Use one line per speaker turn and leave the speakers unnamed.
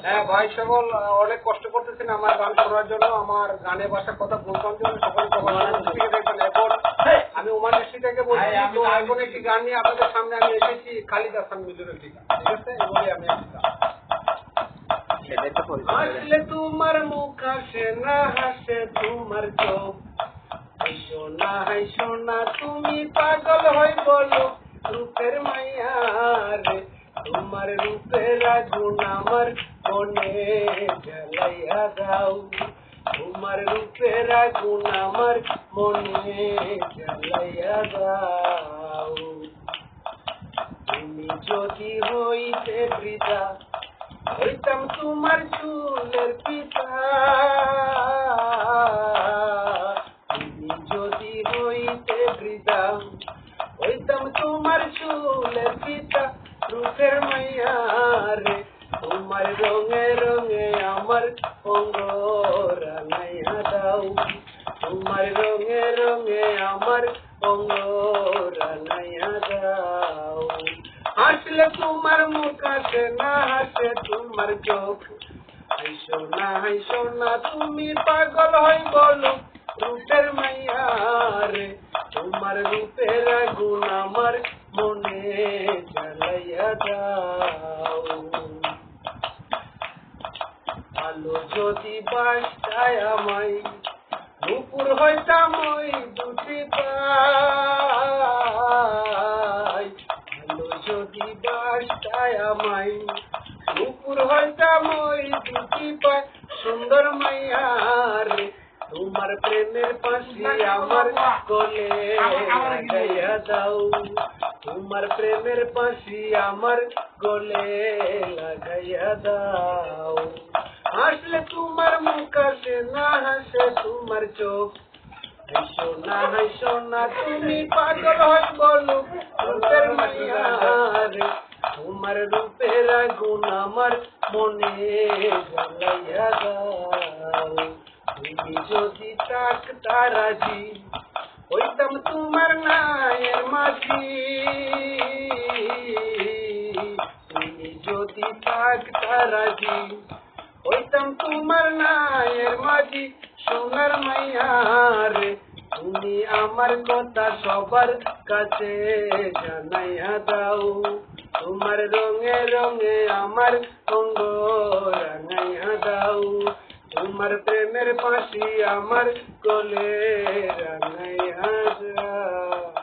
হ্যাঁ ভাই সকল অনেক কষ্ট করতেছেন আমার গান শোনার জন্য, আমার গানের ভাষার কথা বলতাম জন্য সকলকে দেখবেন। এখন আমি ওমানসি থেকে বলছি, তো এখন একটি গান নিয়ে আপনাদের সামনে আমি এসেছি, খালিদ হাসান মিজুর একটি গান, ঠিক আছে? বলি আমি একটি গান। আসলে তোমার মুখ আসে না, হাসে তোমার চোখ, হাসো না হাসো না তুমি পাগল হই বলো রূপের মাইয়া রে, তোমার রূপের আগুন আমার মনে জ্বালাইয়া দাও, তোমার রূপের আগুন আমার মনে জ্বালাইয়া দাও। তুমি যদি হইতে বৃথা হইতাম তোমার চুলের পিতা, তুমি যদি হইতে বৃথা হইতাম তোমার চুলের পিতা, রূপের মাইয়া রে, তোমার রঙে রঙে আমার অঙ্গ রাঙাইয়া দাও, তোমার রঙে রঙে আমার অঙ্গ রাঙাইয়া দাও। হাসলে তোমার মুখ আসে না, হাসে তোমার চোখ, হাসো না তুমি পাগল হই বলো রূপের মাইয়া রে, তোমার রূপের আগুন আমার মনে জ্বালাইয়া দাও। আলো যদি বাসায় আমায় নুপুর হইতাম ওই দুটি পাই, আলো যদি বাসায় আমায় নুপুর হইতাম ওই দুটি পাই, সুন্দর মাইয়া রে, তোমার প্রেমের পাশি আমার গলে লাগাইয়া দাও, তোমার প্রেমের পাশি আমার গলে লাগাইয়া দাও। হাসলে তোমার মুখ আসে না, হাসে তোমার চোখ, হাসো না তুমি পাগল হই বলো রূপের মাইয়া রে, তোমার রূপের আগুন আমার মনে জ্বালাইয়া দাও। তুমি যদি থাকতা রাজি হইতাম তোমার নায়ের মাঝি, তুমি যদি থাকতা রাজি হইতাম তোমার নায়ের মাঝি, সোনার মাইয়া রে, তুমি আমার কথা সবার কাছে জানাইয়া দাও, তোমার রঙে রঙে আমার অঙ্গ রাঙাইয়া দাও, তোমার প্রেমের পাশি আমার গলে রাঙাইয়া দাও।